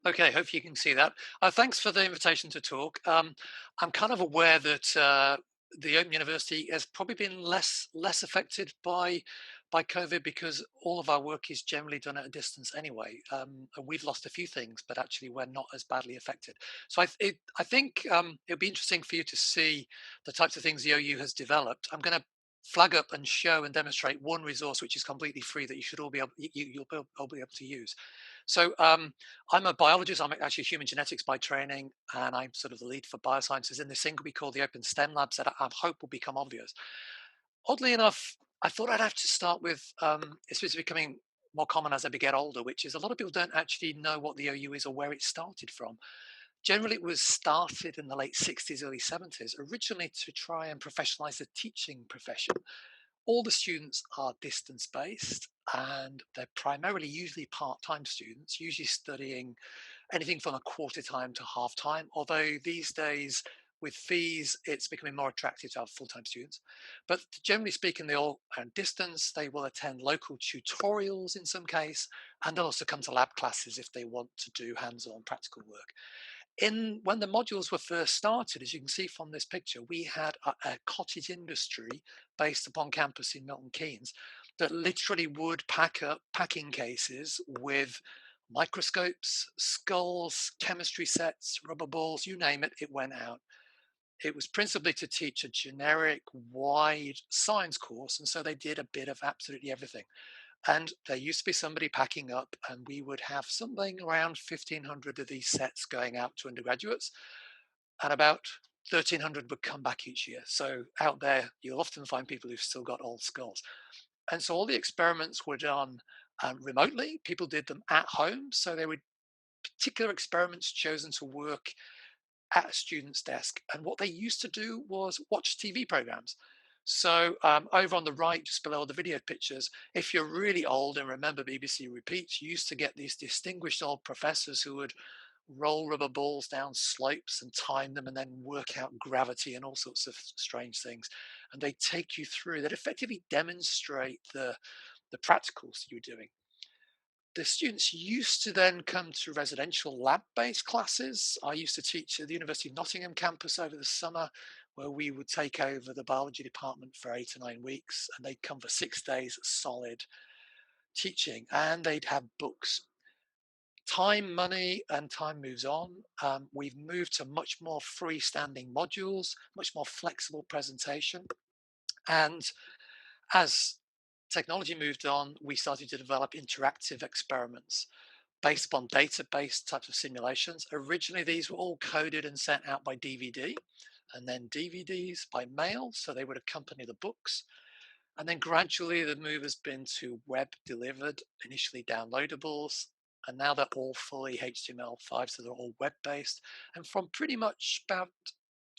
Okay, hope you can see that. Thanks for the invitation to talk. I'm kind of aware that the Open University has probably been less affected by COVID because all of our work is generally done at a distance anyway. And we've lost a few things, but actually we're not as badly affected. So I think it'll be interesting for you to see the types of things the OU has developed. I'm going to flag up and show and demonstrate one resource which is completely free that you should all be able all be able to use. So I'm a biologist. I'm actually human genetics by training, and I'm sort of the lead for biosciences in this thing we call the OpenSTEM labs that I hope will become obvious. Oddly enough, I thought I'd have to start with it's becoming more common as I get older, which is a lot of people don't actually know what the OU is or where it started from. Generally, it was started in the late 60s, early 70s, originally to try and professionalize the teaching profession. All the students are distance based and they're primarily usually part-time students, usually studying anything from a quarter time to half time. Although these days, with fees, it's becoming more attractive to have full-time students. But generally speaking, they all are distance. They will attend local tutorials in some case, and they'll also come to lab classes if they want to do hands-on practical work. In when the modules were first started, as you can see from this picture, we had a cottage industry based upon campus in Milton Keynes that literally would pack up packing cases with microscopes, skulls, chemistry sets, rubber balls, you name it, it went out. It was principally to teach a generic, wide science course, and so they did a bit of absolutely everything. And there used to be somebody packing up, and we would have something around 1,500 of these sets going out to undergraduates, and about 1,300 would come back each year. So out there, you'll often find people who've still got old skulls. And so all the experiments were done remotely. People did them at home. So there were particular experiments chosen to work at a student's desk. And what they used to do was watch TV programs. So over on the right, just below the video pictures, if you're really old and remember BBC repeats, you used to get these distinguished old professors who would roll rubber balls down slopes and time them and then work out gravity and all sorts of strange things. And they take you through that effectively demonstrate the practicals you're doing. The students used to then come to residential lab-based classes. I used to teach at the University of Nottingham campus over the summer, where we would take over the biology department for 8 or 9 weeks, and they'd come for 6 days solid teaching, and they'd have books. Time, money, and time moves on. We've moved to much more freestanding modules, much more flexible presentation, and as technology moved on, we started to develop interactive experiments based upon data-based types of simulations. Originally, these were all coded and sent out by DVD, and then DVDs by mail, so they would accompany the books. And then gradually, the move has been to web delivered, initially downloadables, and now they're all fully HTML5, so they're all web-based. And from pretty much about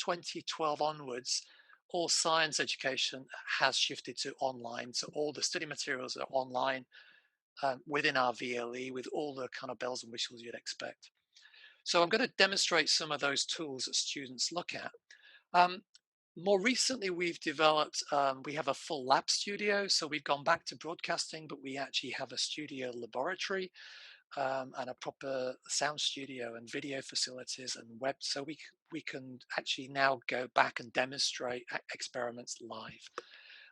2012 onwards, all science education has shifted to online. So all the study materials are online within our VLE with all the kind of bells and whistles you'd expect. So I'm going to demonstrate some of those tools that students look at. Um, More recently, we've developed, we have a full lab studio. So we've gone back to broadcasting, but we actually have a studio laboratory and a proper sound studio and video facilities and web. So we can actually now go back and demonstrate experiments live.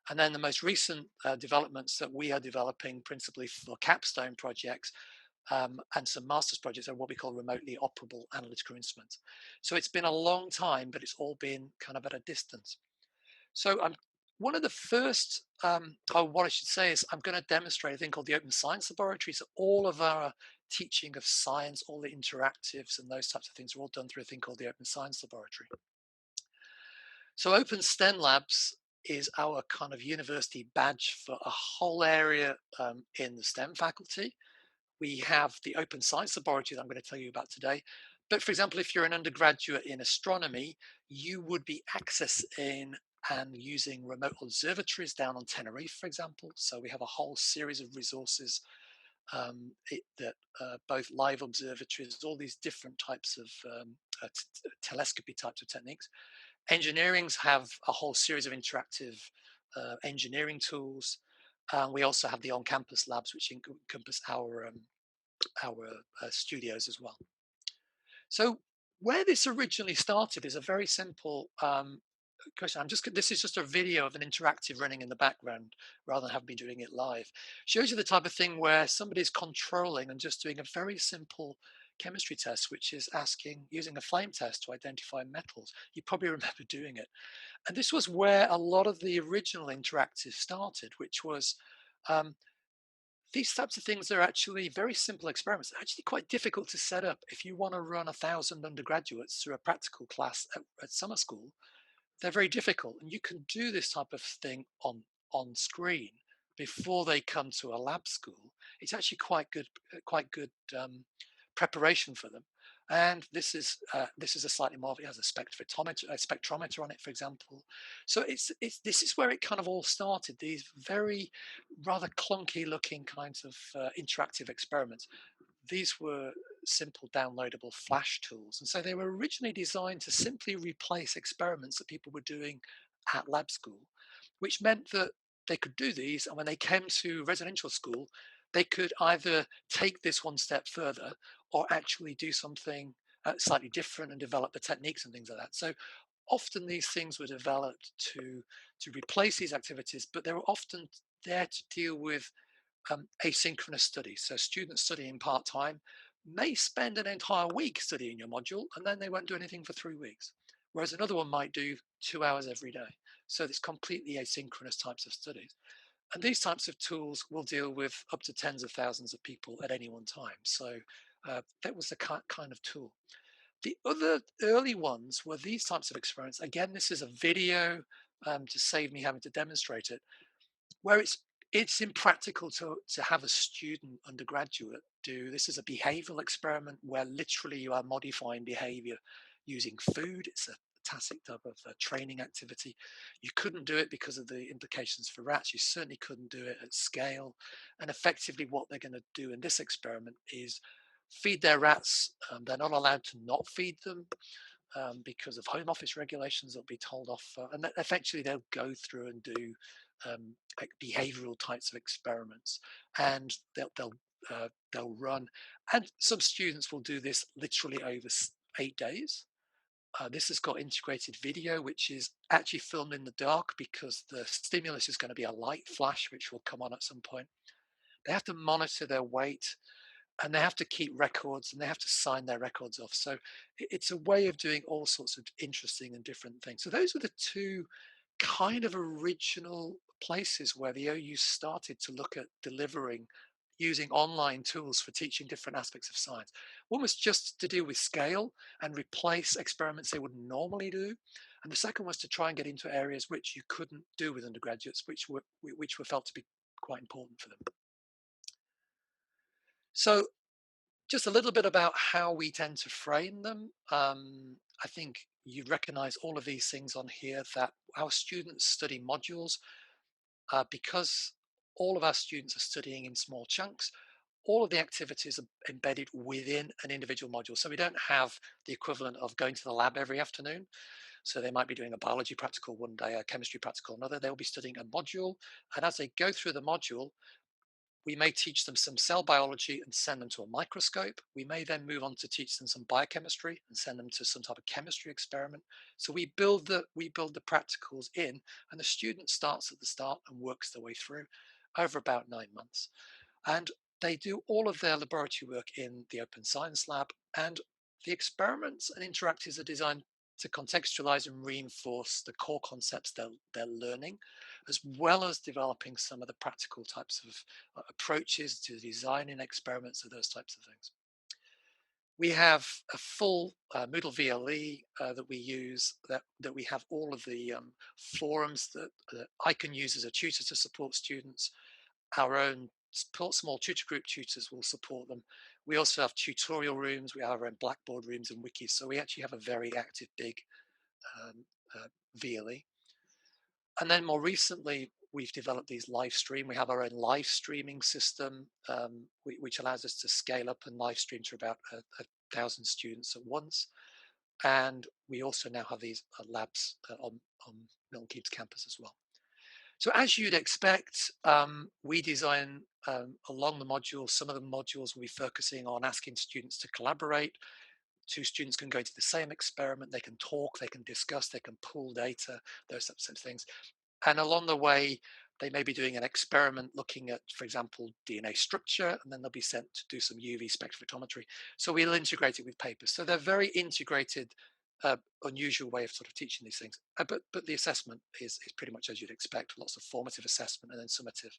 And then the most recent developments that we are developing principally for capstone projects and some master's projects are what we call remotely operable analytical instruments. So it's been a long time, but it's all been kind of at a distance. So one of the first, what I should say is I'm going to demonstrate a thing called the Open Science Laboratory. So all of our teaching of science, all the interactives and those types of things are all done through a thing called the Open Science Laboratory. So Open STEM Labs is our kind of university badge for a whole area in the STEM faculty. We have the Open Science Laboratory that I'm going to tell you about today. But for example, if you're an undergraduate in astronomy, you would be accessing and using remote observatories down on Tenerife, for example. So we have a whole series of resources that both live observatories, all these different types of telescopy types of techniques. Engineerings have a whole series of interactive engineering tools. We also have the on-campus labs, which encompass our studios as well. So where this originally started is a very simple question. This is just a video of an interactive running in the background rather than have me doing it live. Shows you the type of thing where somebody's controlling and just doing a very simple chemistry test, which is asking using a flame test to identify metals. You probably remember doing it. And this was where a lot of the original interactive started, which was um, these types of things are actually very simple experiments. They're actually quite difficult to set up. If you want to run 1,000 undergraduates through a practical class at summer school, they're very difficult, and you can do this type of thing on screen before they come to a lab school. It's actually quite good preparation for them. And this is a slightly more. It has a spectrometer on it, for example. So it's this is where it kind of all started. These very rather clunky looking kinds of interactive experiments. These were simple downloadable flash tools. And so they were originally designed to simply replace experiments that people were doing at lab school, which meant that they could do these. And when they came to residential school, they could either take this one step further or actually do something slightly different and develop the techniques and things like that. So often these things were developed to replace these activities, but they were often there to deal with asynchronous studies. So students studying part time may spend an entire week studying your module and then they won't do anything for 3 weeks. Whereas another one might do 2 hours every day. So it's completely asynchronous types of studies. And these types of tools will deal with up to tens of thousands of people at any one time. So that was the kind of tool. The other early ones were these types of experiments. Again, this is a video to save me having to demonstrate it where it's impractical to have a student undergraduate do this. Is a behavioral experiment where literally you are modifying behavior using food. It's a tacit type of training activity. You couldn't do it because of the implications for rats. You certainly couldn't do it at scale. And effectively what they're going to do in this experiment is feed their rats. They're not allowed to not feed them because of home office regulations. They'll be told off, and effectively they'll go through and do like behavioural types of experiments, and they'll run. And some students will do this literally over 8 days. This has got integrated video, which is actually filmed in the dark because the stimulus is going to be a light flash, which will come on at some point. They have to monitor their weight and they have to keep records and they have to sign their records off. So it's a way of doing all sorts of interesting and different things. So those were the two kind of original places where the OU started to look at delivering using online tools for teaching different aspects of science. One was just to deal with scale and replace experiments they would normally do. And the second was to try and get into areas which you couldn't do with undergraduates, which were felt to be quite important for them. So just a little bit about how we tend to frame them. I think you recognize all of these things on here that our students study modules because all of our students are studying in small chunks. All of the activities are embedded within an individual module. So we don't have the equivalent of going to the lab every afternoon. So they might be doing a biology practical one day, a chemistry practical another. They'll be studying a module. And as they go through the module, we may teach them some cell biology and send them to a microscope. We may then move on to teach them some biochemistry and send them to some type of chemistry experiment. So we build the practicals in, and the student starts at the start and works their way through over about 9 months. And they do all of their laboratory work in the Open Science Lab, and the experiments and interactives are designed to contextualize and reinforce the core concepts they're learning, as well as developing some of the practical types of approaches to designing experiments or those types of things. We have a full Moodle VLE that we use, that we have all of the forums that I can use as a tutor to support students. Our own small tutor group tutors will support them. We also have tutorial rooms, we have our own Blackboard rooms and wikis, so we actually have a very active, big um, VLE. And then more recently, we've developed these live stream. We have our own live streaming system, which allows us to scale up and live stream to about 1,000 students at once. And we also now have these labs on Milton Keynes campus as well. So as you'd expect, we design along the modules. Some of the modules will be focusing on asking students to collaborate. two students can go into the same experiment, they can talk, they can discuss, they can pull data, those types of things. And along the way, they may be doing an experiment looking at, for example, DNA structure, and then they'll be sent to do some UV spectrophotometry. So we'll integrate it with papers. So they're very integrated, unusual way of sort of teaching these things. But the assessment is pretty much as you'd expect, lots of formative assessment and then summative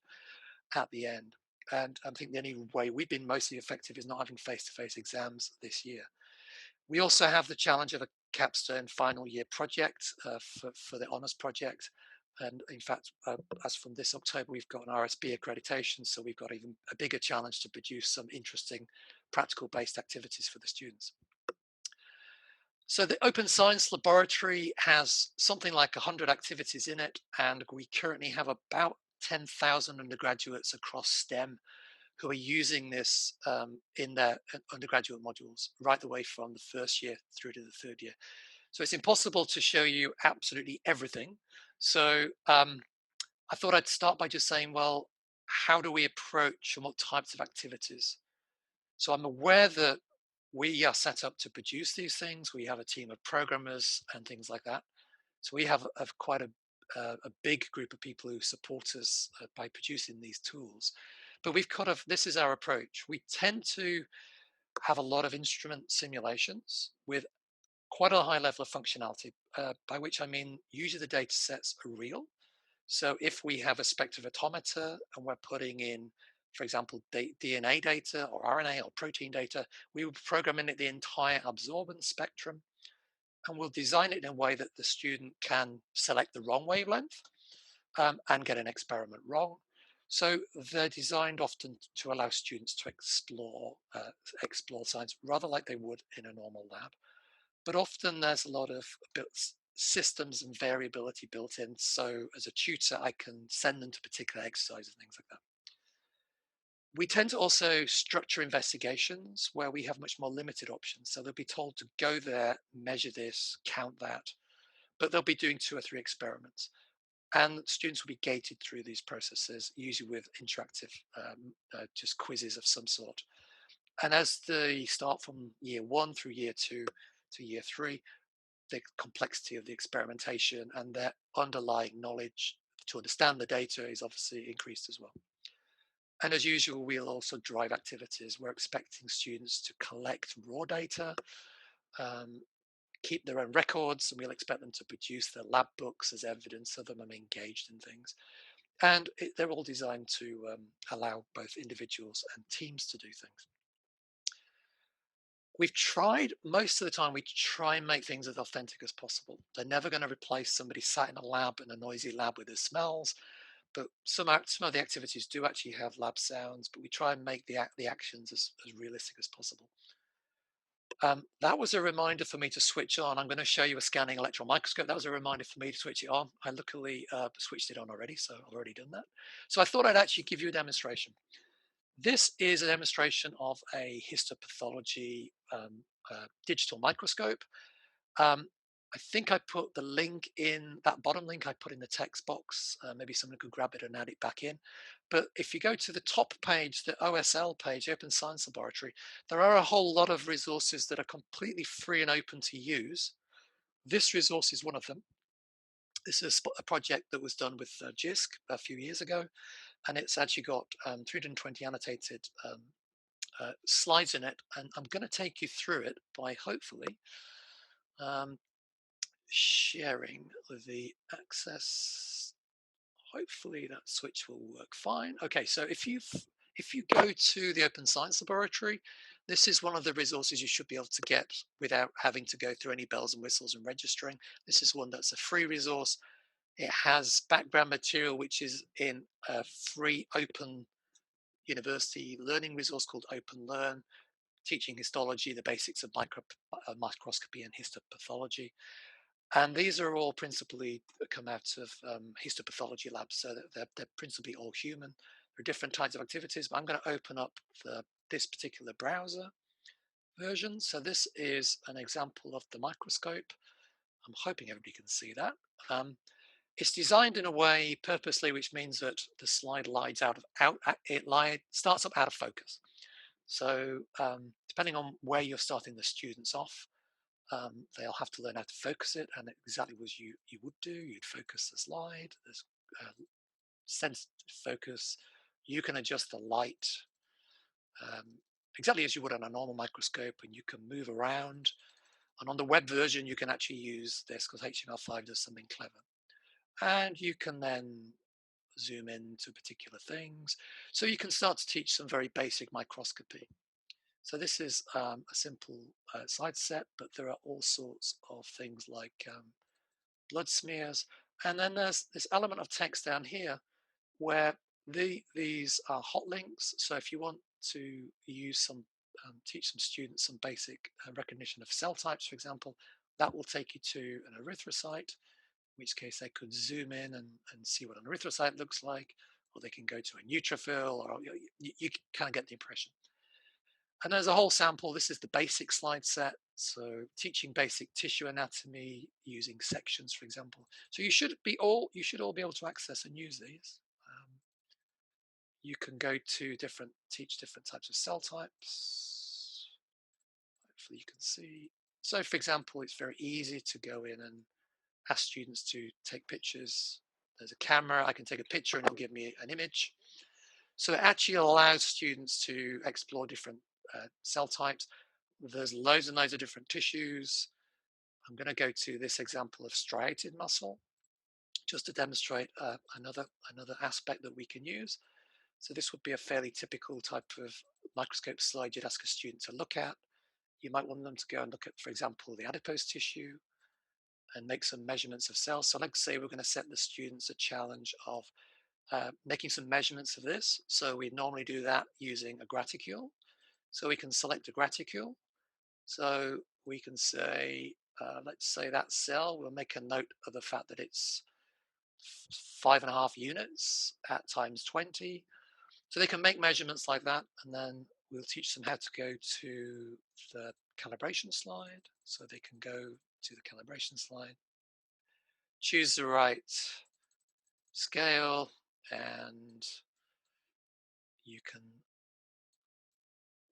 at the end. And I think the only way we've been mostly effective is not having face-to-face exams this year. We also have the challenge of a capstone final year project for the honours project. And in fact, as from this October, we've got an RSB accreditation. So we've got even a bigger challenge to produce some interesting practical based activities for the students. So the Open Science Laboratory has something like 100 activities in it. And we currently have about 10,000 undergraduates across STEM who are using this in their undergraduate modules, right the way from the first year through to the third year. So it's impossible to show you absolutely everything. So I thought I'd start by just saying, well, how do we approach and what types of activities? So I'm aware that we are set up to produce these things. We have a team of programmers and things like that. So we have quite a big group of people who support us by producing these tools. But we've kind of, this is our approach. We tend to have a lot of instrument simulations with quite a high level of functionality, by which I mean usually the data sets are real. So if we have a spectrophotometer and we're putting in, for example, DNA data or RNA or protein data, we will program in it the entire absorbance spectrum, and we'll design it in a way that the student can select the wrong wavelength and get an experiment wrong. So they're designed often to allow students to explore science rather like they would in a normal lab. But often there's a lot of systems and variability built in. So as a tutor, I can send them to particular exercises and things like that. We tend to also structure investigations where we have much more limited options. So they'll be told to go there, measure this, count that, but they'll be doing 2 or 3 experiments. And students will be gated through these processes, usually with interactive just quizzes of some sort. And as they start from year 1 through year 2 to year 3, the complexity of the experimentation and their underlying knowledge to understand the data is obviously increased as well. And as usual, we'll also drive activities. We're expecting students to collect raw data, um, keep their own records, and we'll expect them to produce their lab books as evidence of them and engaged in things. And they're all designed to allow both individuals and teams to do things. We've tried, most of the time, we try and make things as authentic as possible. They're never going to replace somebody sat in a lab, in a noisy lab with the smells, but some of the activities do actually have lab sounds, but we try and make the actions as realistic as possible. That was a reminder for me to switch on. I'm going to show you a scanning electron microscope. That was a reminder for me to switch it on. I luckily switched it on already, so I've already done that. So I thought I'd actually give you a demonstration. This is a demonstration of a histopathology digital microscope. Um, I think I put the link in that bottom link I put in the text box. Maybe someone could grab it and add it back in. But if you go to the top page, the OSL page, Open Science Laboratory, there are a whole lot of resources that are completely free and open to use. This resource is one of them. This is a project that was done with JISC a few years ago, and it's actually got 320 annotated slides in it. And I'm going to take you through it by hopefully um, sharing the access. Hopefully that switch will work fine. Okay, so if you go to the Open Science Laboratory, this is one of the resources you should be able to get without having to go through any bells and whistles and registering. This is one that's a free resource. It has background material which is in a free open university learning resource called Open Learn, teaching histology, the basics of microscopy and histopathology. And these are all principally come out of histopathology labs, so they're principally all human. There are different types of activities, but I'm going to open up this particular browser version. So this is an example of the microscope. I'm hoping everybody can see that. It's designed in a way purposely, which means that the slide starts up out of focus. So depending on where you're starting the students off, they'll have to learn how to focus it, and exactly as you would do. You'd focus the slide. There's sensitive focus. You can adjust the light exactly as you would on a normal microscope, and you can move around. And on the web version, you can actually use this because HTML5 does something clever. And you can then zoom into particular things. So you can start to teach some very basic microscopy. So this is a simple slide set, but there are all sorts of things like blood smears. And then there's this element of text down here where these are hot links. So if you want to use teach some students some basic recognition of cell types, for example, that will take you to an erythrocyte, in which case they could zoom in and see what an erythrocyte looks like, or they can go to a neutrophil, or you kind of get the impression. And there's a whole sample. This is the basic slide set. So teaching basic tissue anatomy using sections, for example. So you should all be able to access and use these. You can go to teach different types of cell types. Hopefully you can see. So for example, it's very easy to go in and ask students to take pictures. There's a camera, I can take a picture and it'll give me an image. So it actually allows students to explore different cell types. There's loads and loads of different tissues. I'm going to go to this example of striated muscle just to demonstrate another aspect that we can use. So this would be a fairly typical type of microscope slide you'd ask a student to look at. You might want them to go and look at, for example, the adipose tissue and make some measurements of cells. So let's say we're going to set the students a challenge of making some measurements of this. So we normally do that using a graticule. So we can select a graticule. So we can say, let's say that cell, we'll make a note of the fact that it's 5.5 units at times 20. So they can make measurements like that, and then we'll teach them how to go to the calibration slide. So they can go to the calibration slide, choose the right scale, and you can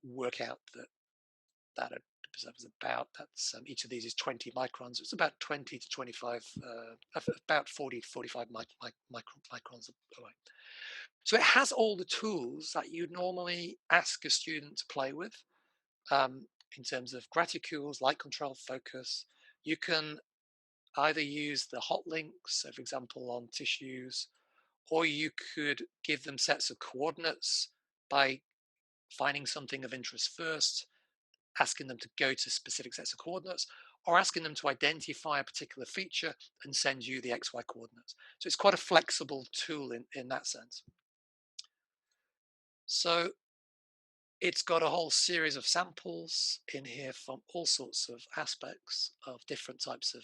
work out that was about, that's each of these is 20 microns. It's about 20 to 25, about 40 to 45 microns away. So it has all the tools that you'd normally ask a student to play with in terms of graticules, light control, focus. You can either use the hot links, so for example, on tissues, or you could give them sets of coordinates by finding something of interest first, asking them to go to specific sets of coordinates, or asking them to identify a particular feature and send you the XY coordinates. So it's quite a flexible tool in that sense. So it's got a whole series of samples in here from all sorts of aspects of different types of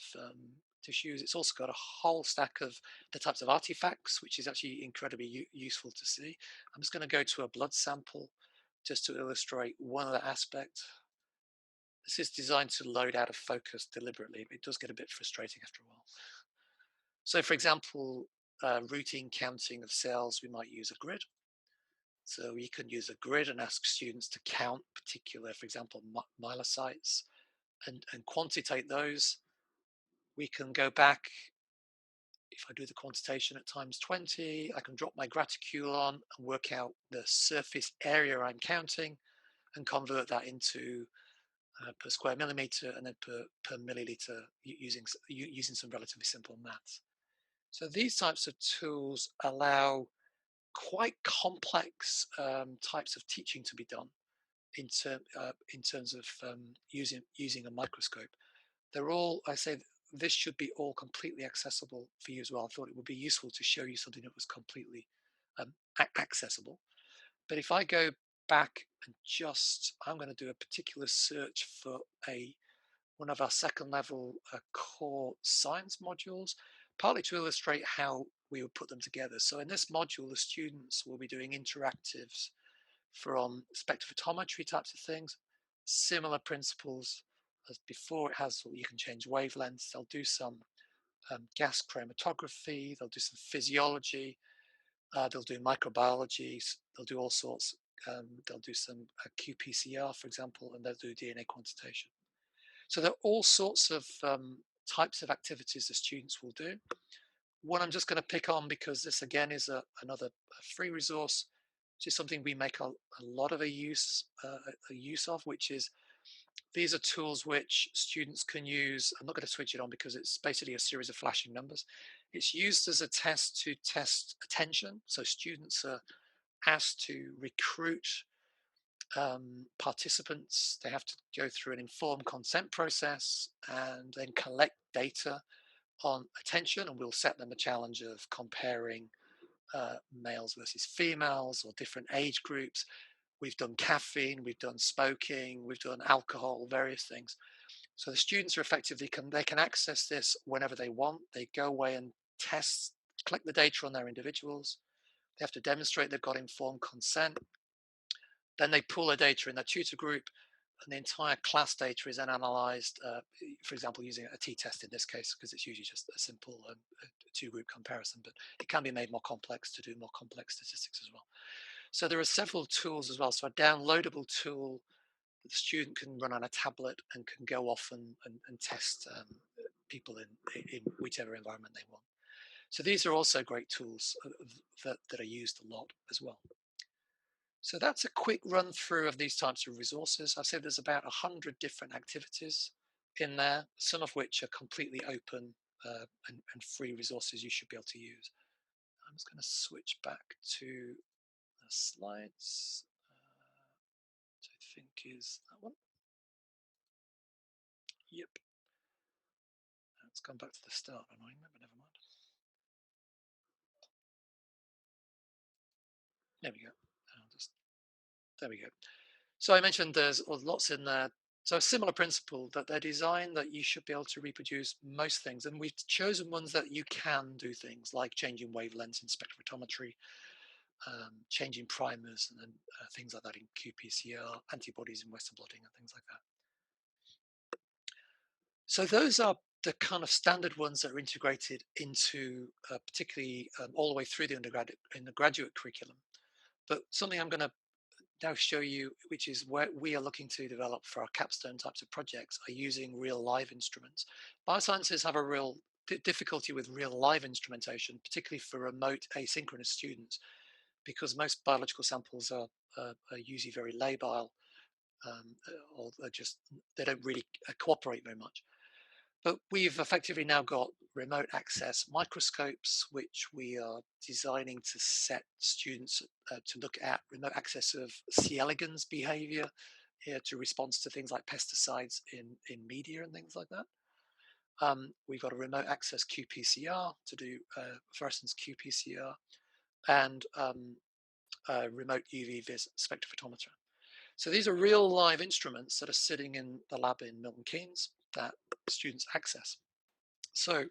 tissues. It's also got a whole stack of the types of artifacts, which is actually incredibly useful to see. I'm just going to go to a blood sample just to illustrate one other aspect. This is designed to load out of focus deliberately, but it does get a bit frustrating after a while. So for example, routine counting of cells, we might use a grid. So we can use a grid and ask students to count particular, for example, myelocytes and quantitate those. We can go back, if I do the quantitation at times 20, I can drop my graticule on and work out the surface area I'm counting and convert that into per square millimeter and then per milliliter using some relatively simple maths. So these types of tools allow quite complex types of teaching to be done in terms of using a microscope. They're all, I say, this should be all completely accessible for you as well. I thought it would be useful to show you something that was completely accessible. But if I go back and I'm going to do a particular search for one of our second level core science modules, partly to illustrate how we would put them together. So in this module, the students will be doing interactives from spectrophotometry types of things, similar principles as before. It has, you can change wavelengths. They'll do some gas chromatography. They'll do some physiology. They'll do microbiology. They'll do all sorts. they'll do some qPCR, for example, and they'll do DNA quantitation. So there are all sorts of types of activities the students will do. One I'm just going to pick on because this again is another free resource, which is something we make a lot of a use of, which is these are tools which students can use. I'm not going to switch it on because it's basically a series of flashing numbers. It's used as a test to test attention. So students are asked to recruit participants. They have to go through an informed consent process and then collect data on attention. And we'll set them a challenge of comparing males versus females or different age groups. We've done caffeine, we've done smoking, we've done alcohol, various things. So the students are effectively they can access this whenever they want. They go away and test, collect the data on their individuals. They have to demonstrate they've got informed consent. Then they pull the data in their tutor group, and the entire class data is then analysed, for example, using a t-test in this case, because it's usually just a simple two-group comparison, but it can be made more complex to do more complex statistics as well. So there are several tools as well. So a downloadable tool that the student can run on a tablet and can go off and test people in whichever environment they want. So these are also great tools that are used a lot as well. So that's a quick run through of these types of resources. I've said there's about 100 different activities in there, some of which are completely open and free resources you should be able to use. I'm just going to switch back to the slides, which I think is that one. Yep. Let's come back to the start, annoying, but never mind. There we go. There we go. So I mentioned there's lots in there. So a similar principle that they're designed that you should be able to reproduce most things. And we've chosen ones that you can do things like changing wavelengths in spectrophotometry, changing primers and things like that in qPCR, antibodies in Western blotting and things like that. So those are the kind of standard ones that are integrated into particularly all the way through the undergraduate curriculum. But something I'm going to now show you, which is where we are looking to develop for our capstone types of projects, are using real live instruments. Biosciences have a real difficulty with real live instrumentation, particularly for remote asynchronous students, because most biological samples are usually very labile, or they don't really cooperate very much. But we've effectively now got remote access microscopes, which we are designing to set students to look at remote access of C. elegans behavior to response to things like pesticides in media and things like that. We've got a remote access qPCR to do fluorescence qPCR and remote UV vis spectrophotometer. So these are real live instruments that are sitting in the lab in Milton Keynes that students access. So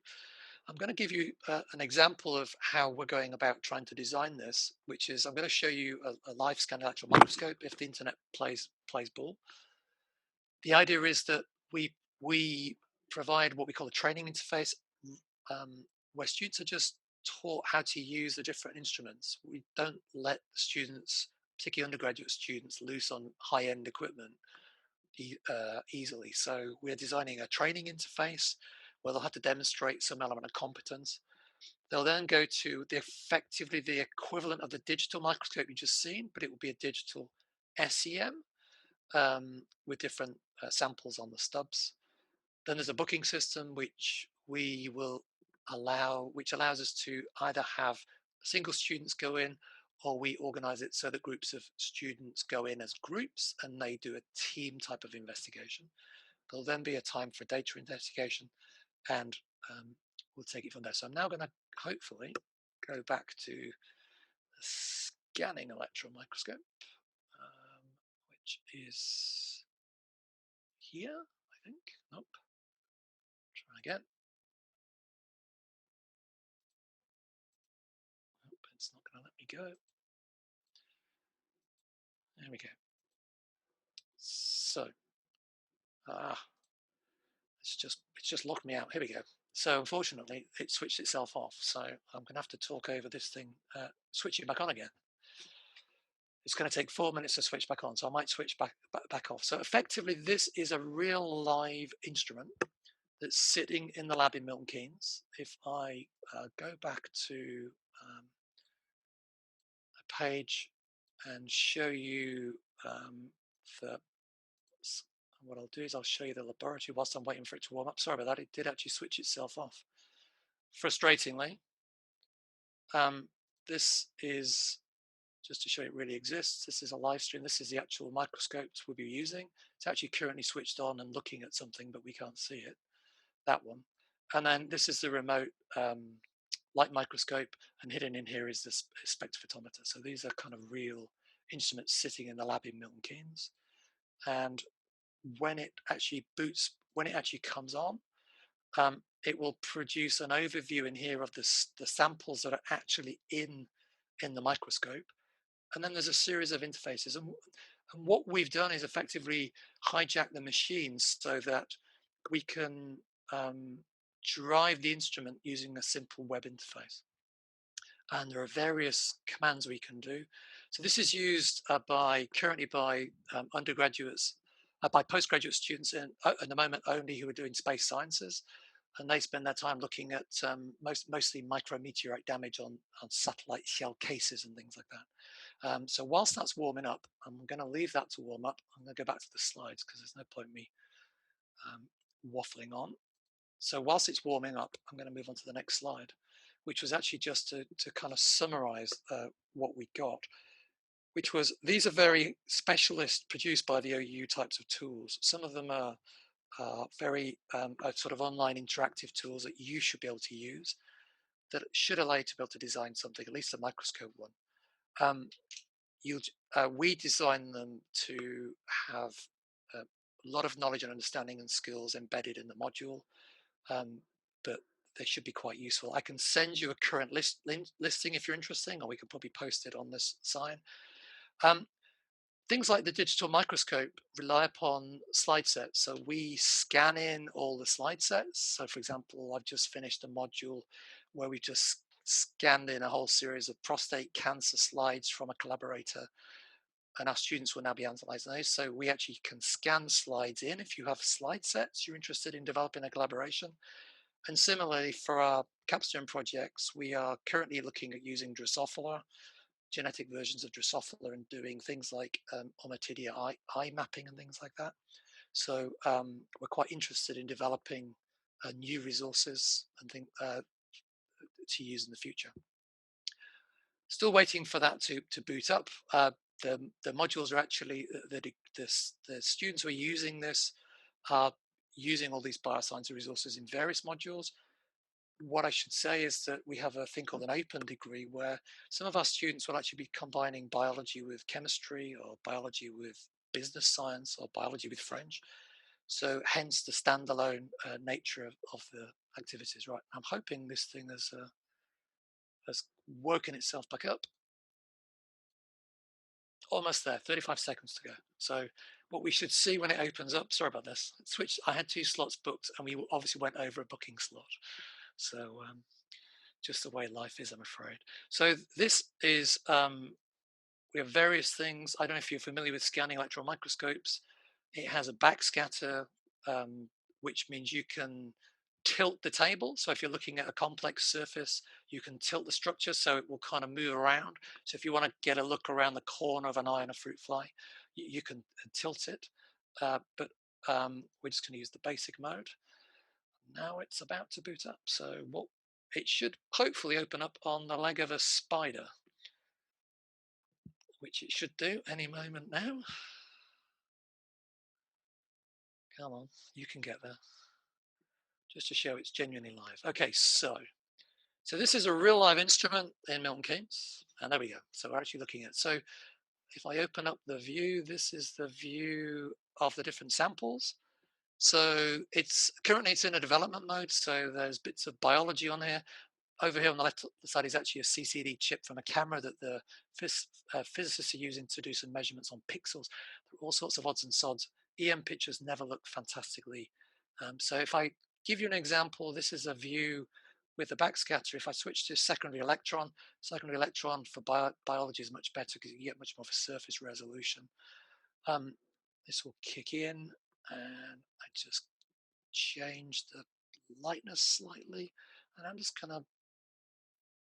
I'm going to give you an example of how we're going about trying to design this, which is I'm going to show you a live scan electron microscope if the internet plays ball. The idea is that we provide what we call a training interface, where students are just taught how to use the different instruments. We don't let students, particularly undergraduate students, loose on high-end equipment easily. So we're designing a training interface where they'll have to demonstrate some element of competence. They'll then go to effectively the equivalent of the digital microscope you just seen, but it will be a digital SEM with different samples on the stubs. Then there's a booking system which allows us to either have single students go in, or we organize it so that groups of students go in as groups and they do a team type of investigation. There'll then be a time for data investigation, and we'll take it from there. So I'm now going to hopefully go back to the scanning electron microscope, which is here, I think. Nope. Try again. Nope, it's not going to let me go. There we go. So, it's just locked me out. Here we go. So unfortunately, it switched itself off. So I'm going to have to talk over this thing, switch it back on again. It's going to take 4 minutes to switch back on, so I might switch back off. So effectively, this is a real live instrument that's sitting in the lab in Milton Keynes. If I go back to a page and show you um, the, what I'll do is I'll show you the laboratory whilst I'm waiting for it to warm up. Sorry about that, it did actually switch itself off. Frustratingly, this is just to show it really exists. This is a live stream. This is the actual microscopes we'll be using. It's actually currently switched on and looking at something, but we can't see it. That one. And then this is the remote light microscope, and hidden in here is this spectrophotometer. So these are kind of real instruments sitting in the lab in Milton Keynes. And when it actually boots, when it actually comes on, it will produce an overview in here of the samples that are actually in the microscope. And then there's a series of interfaces. And what we've done is effectively hijack the machines so that we can drive the instrument using a simple web interface. And there are various commands we can do. So this is used currently by undergraduates, by postgraduate students in the moment only, who are doing space sciences. And they spend their time looking at mostly micrometeorite damage on satellite shell cases and things like that. So whilst that's warming up, I'm going to leave that to warm up. I'm going to go back to the slides because there's no point me waffling on. So whilst it's warming up, I'm going to move on to the next slide, which was actually just to kind of summarize what we got, which was, these are very specialist produced by the OU types of tools. Some of them are very sort of online interactive tools that you should be able to use, that should allow you to be able to design something, at least the microscope one. We design them to have a lot of knowledge and understanding and skills embedded in the module, but they should be quite useful. I can send you a current listing if you're interested, or we can probably post it on this sign. Things like the digital microscope rely upon slide sets. So we scan in all the slide sets. So for example, I've just finished a module where we just scanned in a whole series of prostate cancer slides from a collaborator, and our students will now be analyzing those. So we actually can scan slides in if you have slide sets you're interested in developing a collaboration. And similarly, for our capstone projects, we are currently looking at using Drosophila, genetic versions of Drosophila, and doing things like Ommatidia eye mapping and things like that. So we're quite interested in developing new resources and things to use in the future. Still waiting for that to boot up. The modules are actually, the students who are using this are using all these bioscience resources in various modules. What I should say is that we have a thing called an open degree, where some of our students will actually be combining biology with chemistry, or biology with business science, or biology with French. So hence the standalone nature of the activities. Right, I'm hoping this thing has woken itself back up. Almost there, 35 seconds to go. So what we should see when it opens up, sorry about this, I had 2 slots booked, and we obviously went over a booking slot. So just the way life is, I'm afraid. So this is, we have various things. I don't know if you're familiar with scanning electron microscopes. It has a backscatter, which means you can tilt the table. So if you're looking at a complex surface, you can tilt the structure so it will kind of move around. So if you want to get a look around the corner of an eye on a fruit fly, you can tilt it. But we're just going to use the basic mode. Now it's about to boot up. So it should hopefully open up on the leg of a spider, which it should do any moment now. Come on, you can get there. Just to show it's genuinely live. Okay, so this is a real live instrument in Milton Keynes, and there we go. So we're actually looking at, so if I open up the view, this is the view of the different samples. So it's currently in a development mode. So there's bits of biology on here. Over here on the left side is actually a CCD chip from a camera that the physicists are using to do some measurements on pixels. There are all sorts of odds and sods. EM pictures never look fantastically. So if I give you an example, this is a view with the backscatter, if I switch to secondary electron for biology is much better because you get much more of a surface resolution. Um, this will kick in, and I just change the lightness slightly, and I'm just going to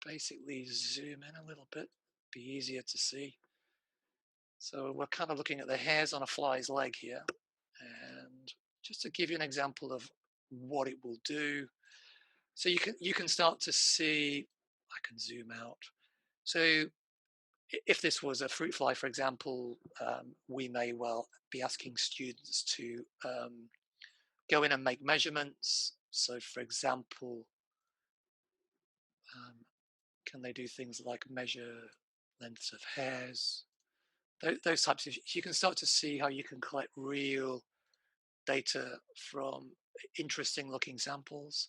basically zoom in a little bit, be easier to see. So we're kind of looking at the hairs on a fly's leg here, and just to give you an example of what it will do. So you can start to see, I can zoom out. So if this was a fruit fly, for example, we may well be asking students to go in and make measurements. So for example, um, can they do things like measure lengths of hairs? Those types of, you can start to see how you can collect real data from interesting looking samples.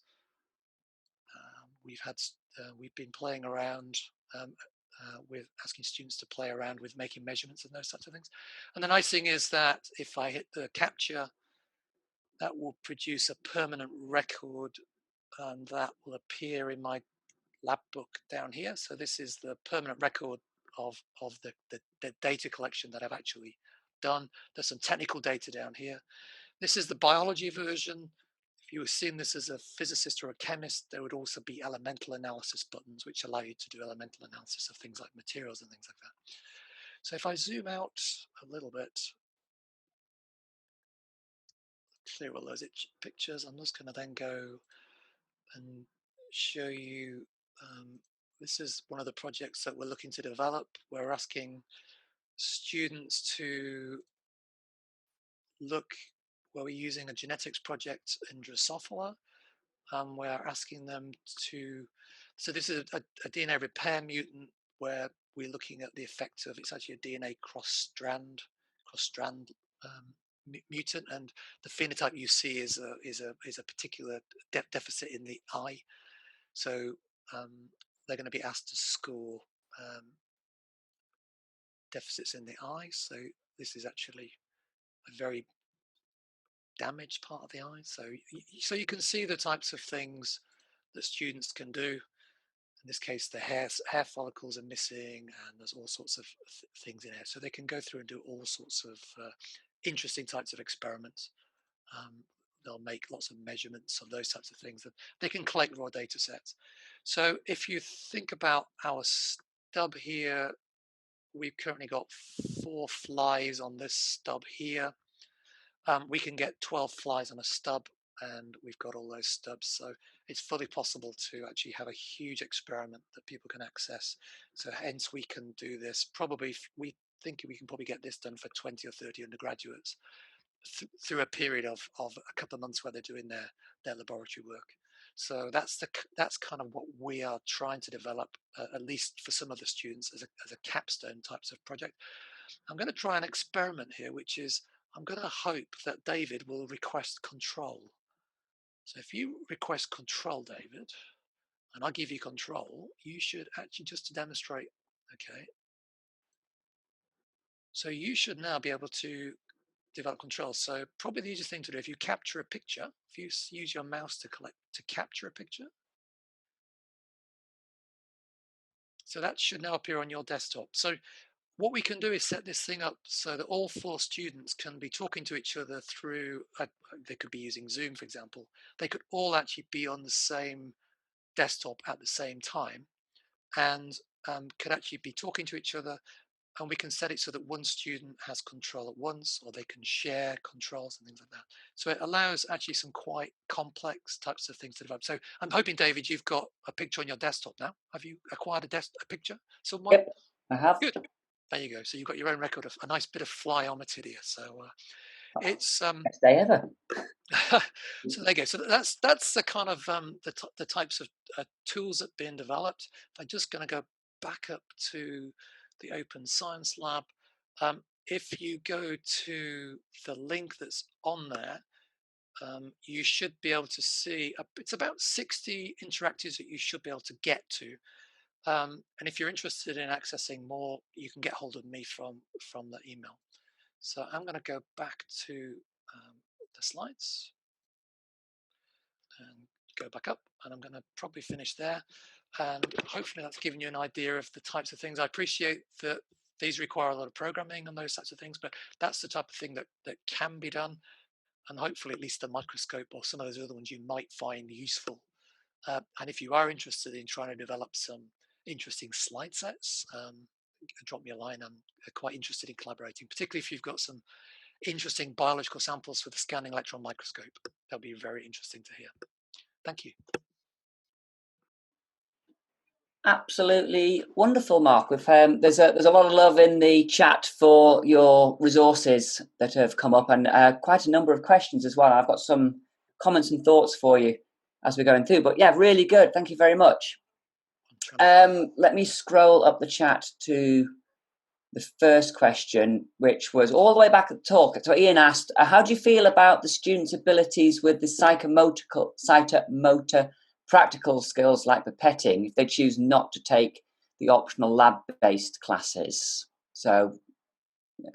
We've been playing around um, with asking students to play around with making measurements and those types of things. And the nice thing is that if I hit the capture, that will produce a permanent record, and that will appear in my lab book down here. So this is the permanent record of the data collection that I've actually done. There's some technical data down here. This is the biology version. If you assume this as a physicist or a chemist, there would also be elemental analysis buttons, which allow you to do elemental analysis of things like materials and things like that. So if I zoom out a little bit, clear all those pictures, I'm just going to then go and show you, this is one of the projects that we're looking to develop. We're asking students to look, where we're using a genetics project in Drosophila. We're asking them to, so this is a DNA repair mutant where we're looking at the effect of, it's actually a DNA cross-strand mutant, and the phenotype you see is a particular deficit in the eye. So they're going to be asked to score deficits in the eye. So this is actually a very damaged part of the eye. So you can see the types of things that students can do. In this case, the hair follicles are missing, and there's all sorts of things in here. So they can go through and do all sorts of interesting types of experiments. They'll make lots of measurements of those types of things, and they can collect raw data sets. So if you think about our stub here, we've currently got 4 flies on this stub here. We can get 12 flies on a stub, and we've got all those stubs. So it's fully possible to actually have a huge experiment that people can access. So hence we can do this. Probably we think we can probably get this done for 20 or 30 undergraduates through a period of a couple of months where they're doing their laboratory work. So that's kind of what we are trying to develop, at least for some of the students, as a capstone types of project. I'm going to try an experiment here, which is I'm going to hope that David will request control. So if you request control, David, and I give you control, you should actually, just to demonstrate, okay. So you should now be able to develop control. So probably the easiest thing to do, if you capture a picture, if you use your mouse to capture a picture, so that should now appear on your desktop. So what we can do is set this thing up so that all 4 students can be talking to each other through, they could be using Zoom, for example. They could all actually be on the same desktop at the same time, and could actually be talking to each other. And we can set it so that one student has control at once, or they can share controls and things like that. So it allows actually some quite complex types of things to develop. So I'm hoping, David, you've got a picture on your desktop now. Have you acquired a picture somewhere? Yep, I have. Good. There you go. So you've got your own record of a nice bit of flyometry here. So it's Best day ever. so there you go. So that's the kind of the types of tools that are being developed. If I'm just going to go back up to the Open Science Lab, if you go to the link that's on there, you should be able to see it's about 60 interactives that you should be able to get to. And if you're interested in accessing more, you can get hold of me from the email. So I'm going to go back to the slides and go back up, and I'm going to probably finish there. And hopefully that's given you an idea of the types of things. I appreciate that these require a lot of programming and those types of things, but that's the type of thing that can be done. And hopefully at least the microscope or some of those other ones you might find useful. And if you are interested in trying to develop some interesting slide sets, drop me a line. I'm quite interested in collaborating, particularly if you've got some interesting biological samples for the scanning electron microscope. That'll be very interesting to hear. Thank you. Absolutely wonderful, Mark. There's a lot of love in the chat for your resources that have come up, and quite a number of questions as well. I've got some comments and thoughts for you as we're going through. But yeah, really good. Thank you very much. Let me scroll up the chat to the first question, which was all the way back at the talk. So Ian asked, how do you feel about the students' abilities with the psychomotor practical skills like pipetting if they choose not to take the optional lab-based classes? So, yeah.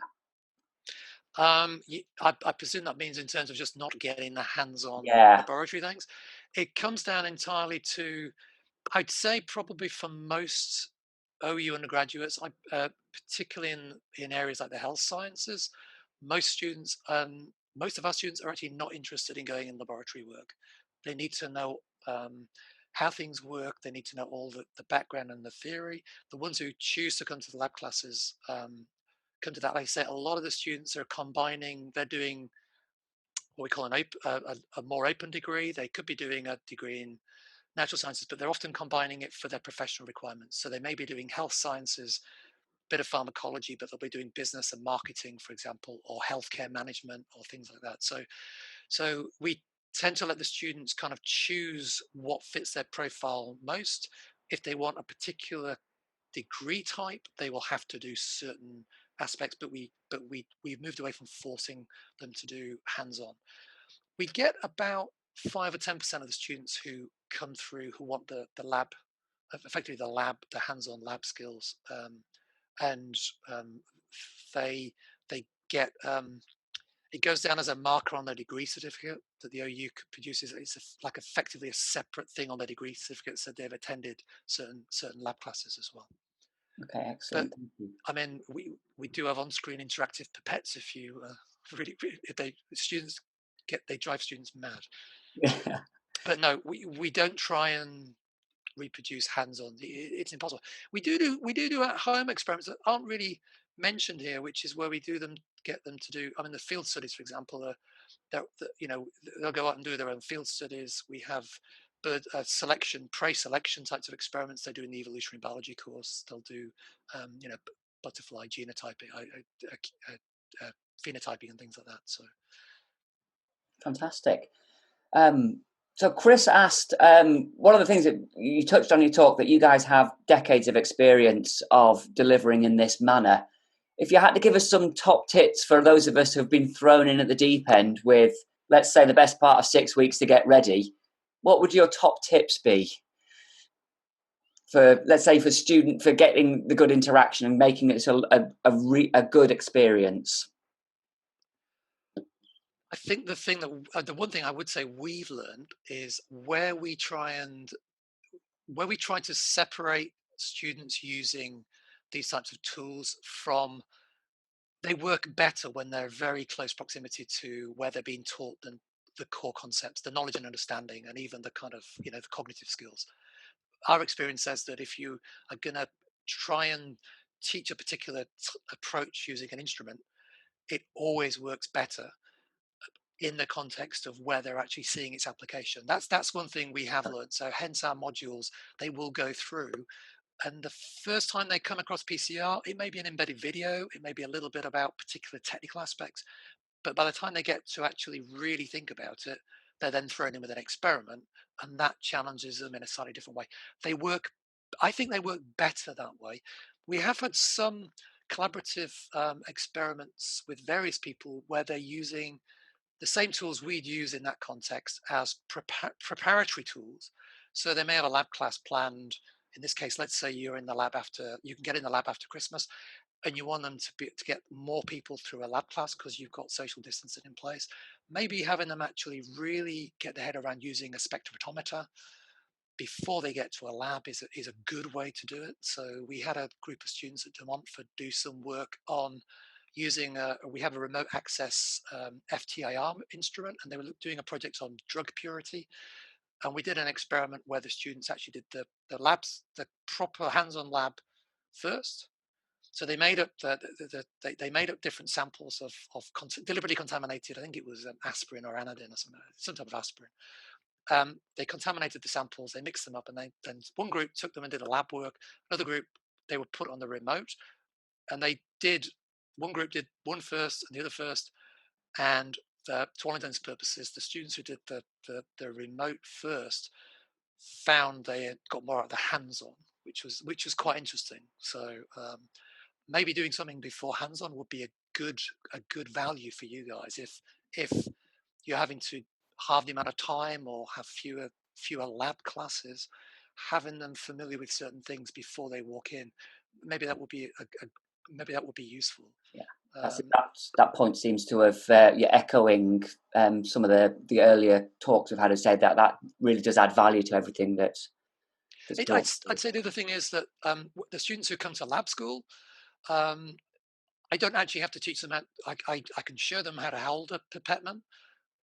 I presume that means in terms of just not getting the hands-on laboratory things. It comes down entirely to, I'd say probably for most OU undergraduates, particularly in areas like the health sciences, most of our students are actually not interested in going in laboratory work. They need to know how things work. They need to know all the background and the theory. The ones who choose to come to the lab classes come to that. Like I say, a lot of the students are combining. They're doing what we call a more open degree. They could be doing a degree in natural sciences, but they're often combining it for their professional requirements. So they may be doing health sciences, bit of pharmacology, but they'll be doing business and marketing, for example, or healthcare management or things like that. So we tend to let the students kind of choose what fits their profile most. If they want a particular degree type, they will have to do certain aspects, but we've moved away from forcing them to do hands-on. We get about 5 or 10% of the students who come through who want the lab, effectively the hands-on lab skills, and they get it goes down as a marker on their degree certificate that the OU produces. It's like effectively a separate thing on their degree certificate, so they've attended certain lab classes as well. Okay, excellent. But, thank you. I mean, we do have on-screen interactive pipettes. If you students they drive students mad. Yeah. But no, we don't try and reproduce hands-on. It's impossible. We do at-home experiments that aren't really mentioned here, which is where we get them to do. I mean, the field studies, for example, they'll go out and do their own field studies. We have bird selection, prey selection types of experiments they do in the evolutionary biology course. They'll do, butterfly genotyping, phenotyping, and things like that. So fantastic. So Chris asked, one of the things that you touched on in your talk, that you guys have decades of experience of delivering in this manner. If you had to give us some top tips for those of us who have been thrown in at the deep end with, let's say, the best part of 6 weeks to get ready, what would your top tips be for, let's say, for getting the good interaction and making it a good experience? I think the one thing I would say we've learned is where we try to separate students using these types of tools from, they work better when they're very close proximity to where they're being taught than the core concepts, the knowledge and understanding, and even the kind of, the cognitive skills. Our experience says that if you are going to try and teach a particular approach using an instrument, it always works better in the context of where they're actually seeing its application. That's one thing we have learned. So hence our modules, they will go through, and the first time they come across PCR, it may be an embedded video, it may be a little bit about particular technical aspects, but by the time they get to actually really think about it, they're then thrown in with an experiment, and that challenges them in a slightly different way. I think they work better that way. We have had some collaborative experiments with various people where they're using the same tools we'd use in that context as preparatory tools. So they may have a lab class planned. In this case, let's say you can get in the lab after Christmas, and you want them to get more people through a lab class because you've got social distancing in place. maybe having them actually really get their head around using a spectrophotometer before they get to a lab is a good way to do it. So we had a group of students at De Montfort do some work on using we have a remote access FTIR instrument, and they were doing a project on drug purity. And we did an experiment where the students actually did the proper hands-on lab first. So they made up they made up different samples of deliberately contaminated. I think it was aspirin or anodine or something, some type of aspirin. They contaminated the samples, they mixed them up, and then one group took them and did a lab work. Another group, they were put on the remote, and they did, one group did one first and the other first. And to all intents and purposes, the students who did the remote first found they had got more of the hands-on, which was quite interesting. So maybe doing something before hands-on would be a good value for you guys if you're having to halve the amount of time or have fewer lab classes. Having them familiar with certain things before they walk in, maybe that would be maybe that would be useful. Yeah, Um, that point seems to have echoing some of the earlier talks we've had, have said that really does add value to everything that's brought I'd say the other thing is that the students who come to lab school, um, I don't actually have to teach them how. I can show them how to hold a pipette,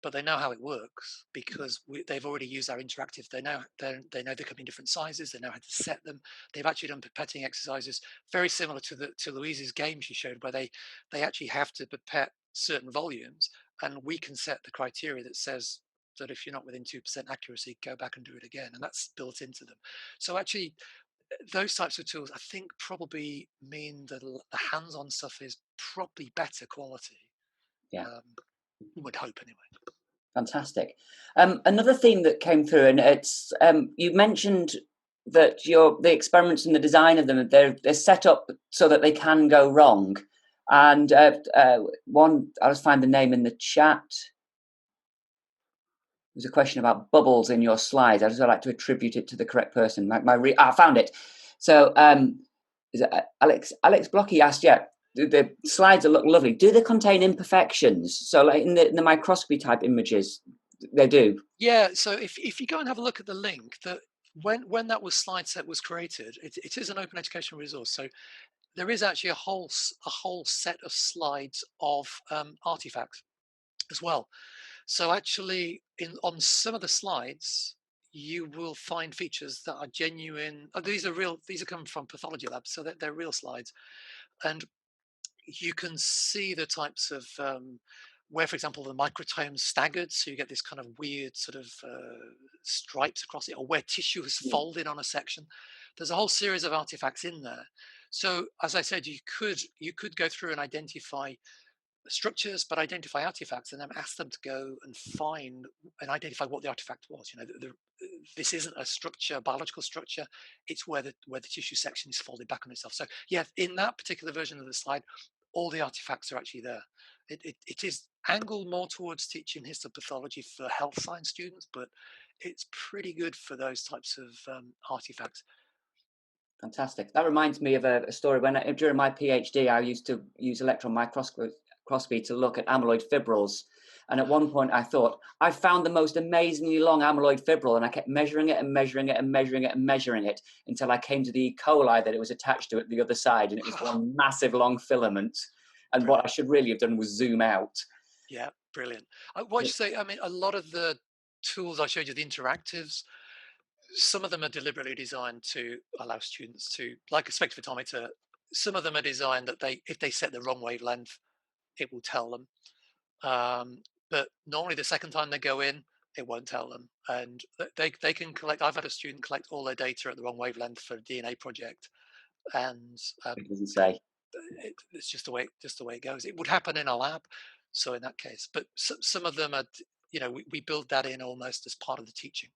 but they know how it works because they've already used our interactive. They know they come in different sizes. They know how to set them. They've actually done pipetting exercises very similar to Louise's game she showed, where they actually have to pipette certain volumes, and we can set the criteria that says that if you're not within 2% accuracy, go back and do it again, and that's built into them. So actually, those types of tools, I think, probably mean that the hands-on stuff is probably better quality. yeah. Um, would hope anyway. Fantastic. Another theme that came through, and it's you mentioned that the experiments and the design of them, they're set up so that they can go wrong. And one, I'll just find the name in the chat. There's a question about bubbles in your slides. I just like to attribute it to the correct person. I found it. So is it Alex Blocky asked, yeah, the slides look lovely. Do they contain imperfections? So like in the microscopy type images, they do. Yeah, so if you go and have a look at the link, that when that was slide set was created, it is an open educational resource. So there is actually a whole set of slides of artifacts as well. So actually, on some of the slides, you will find features that are genuine. These are real. These are coming from pathology labs, so they're real slides, and you can see the types of where, for example, the microtomes staggered, so you get this kind of weird sort of stripes across it, or where tissue is Yeah. folded on a section. There's a whole series of artifacts in there. So, as I said, you could go through and identify structures, but identify artifacts, and then ask them to go and find and identify what the artifact was. This isn't a structure, a biological structure. It's where the tissue section is folded back on itself. So yeah, in that particular version of the slide, all the artifacts are actually there. It is angled more towards teaching histopathology for health science students, but it's pretty good for those types of artifacts. Fantastic. That reminds me of a story. During my PhD, I used to use electron microscopy to look at amyloid fibrils. And at one point, I thought, I found the most amazingly long amyloid fibril, and I kept measuring it and measuring it and measuring it and measuring it until I came to the E. coli that it was attached to at the other side, and it was one massive long filament. And what I should really have done was zoom out. Yeah, brilliant. What you say? I mean, a lot of the tools I showed you, the interactives, some of them are deliberately designed to allow students to, like a spectrophotometer, some of them are designed that if they set the wrong wavelength, it will tell them. But normally the second time they go in, it won't tell them. And they can collect, I've had a student collect all their data at the wrong wavelength for a DNA project. And It doesn't say. it's just the way it goes. It would happen in a lab. So in that case, but some of them are, we build that in almost as part of the teaching.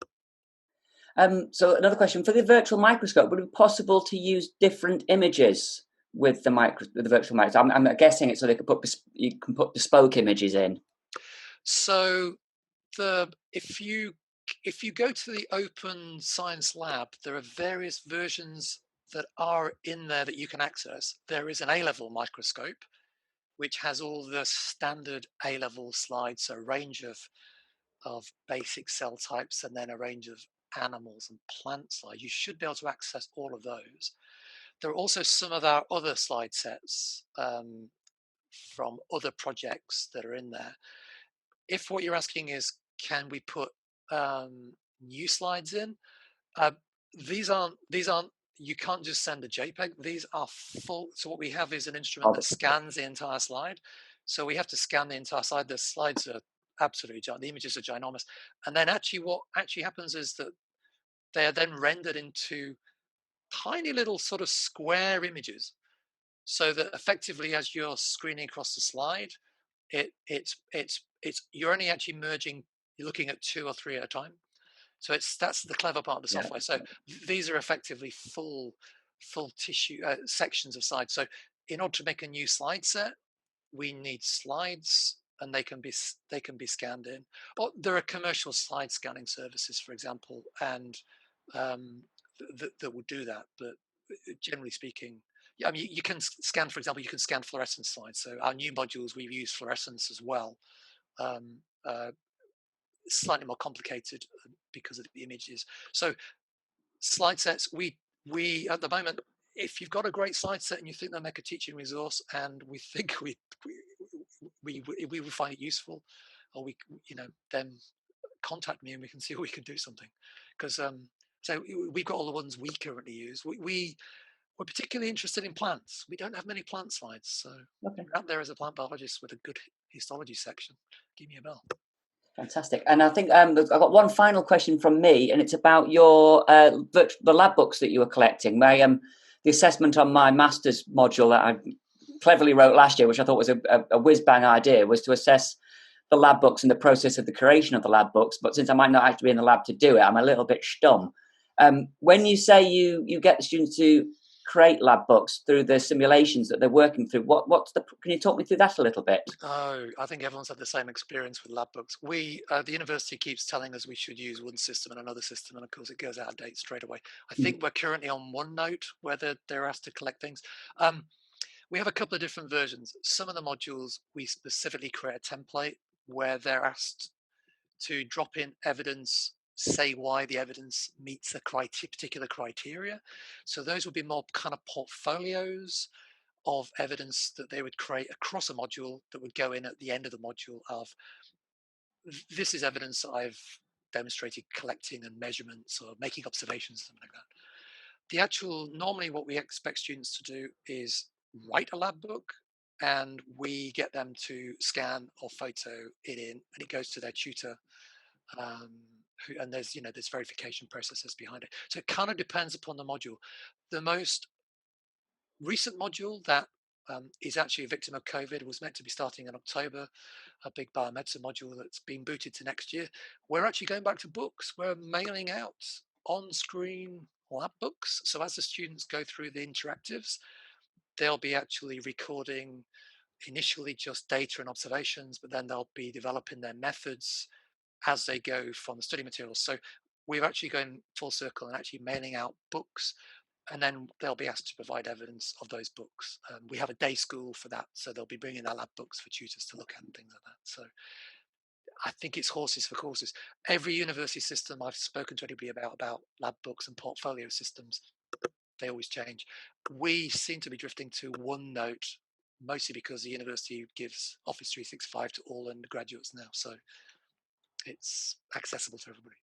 So another question for the virtual microscope: would it be possible to use different images with the virtual microscope? I'm guessing it's so you can put bespoke images in. So if you go to the Open Science Lab, there are various versions that are in there that you can access. There is an A-level microscope, which has all the standard A-level slides, so a range of basic cell types and then a range of animals and plant slides. You should be able to access all of those. There are also some of our other slide sets from other projects that are in there. If what you're asking is, can we put new slides in? Uh, these aren't. You can't just send a JPEG. These are full. So what we have is an instrument that scans the entire slide. So we have to scan the entire slide. The slides are absolutely giant. The images are ginormous. And then actually, what actually happens is that they are then rendered into tiny little sort of square images. So that effectively, as you're screening across the slide, it's you're only actually merging. You're looking at two or three at a time. So that's the clever part of the Yeah. software. So these are effectively full tissue sections of slides. So in order to make a new slide set, we need slides, and they can be scanned in. Or there are commercial slide scanning services, for example, and that will do that. But generally speaking, yeah, I mean, you can scan, for example, you can scan fluorescence slides. So our new modules, we've used fluorescence as well. Um, uh, Slightly more complicated because of the images. So slide sets, we at the moment, if you've got a great slide set and you think they'll make a teaching resource, and we think we would find it useful, or then contact me and we can see if we can do something. Because so we've got all the ones we currently use. We're particularly interested in plants. We don't have many plant slides, so Okay. if you're out there as a plant biologist with a good histology section, give me a bell. Fantastic. And I think I've got one final question from me, and it's about your the lab books that you were collecting. The assessment on my master's module that I cleverly wrote last year, which I thought was a whiz bang idea, was to assess the lab books and the process of the creation of the lab books. But since I might not actually be in the lab to do it, I'm a little bit stum. When you say you get the students to create lab books through the simulations that they're working through, can you talk me through that a little bit? Oh, I think everyone's had the same experience with lab books. The university keeps telling us we should use one system and another system, and of course it goes out of date straight away. I think we're currently on OneNote, where they're asked to collect things. We have a couple of different versions. Some of the modules, we specifically create a template where they're asked to drop in evidence, say why the evidence meets a particular criteria. So those would be more kind of portfolios of evidence that they would create across a module that would go in at the end of the module of, this is evidence that I've demonstrated collecting and measurements or making observations, something like that. The actual, normally what we expect students to do is write a lab book, and we get them to scan or photo it in, and it goes to their tutor. And there's verification processes behind it. So it kind of depends upon the module. The most recent module that is actually a victim of COVID was meant to be starting in October, a big biomedicine module that's been booted to next year. We're actually going back to books. We're mailing out on-screen lab books. So as the students go through the interactives, they'll be actually recording initially just data and observations, but then they'll be developing their methods as they go from the study materials. So we're actually going full circle and actually mailing out books, and then they'll be asked to provide evidence of those books. We have a day school for that, so they'll be bringing their lab books for tutors to look at and things like that. So I think it's horses for courses. Every university system I've spoken to anybody about lab books and portfolio systems, they always change. We seem to be drifting to OneNote, mostly because the university gives Office 365 to all undergraduates now, so it's accessible to everybody.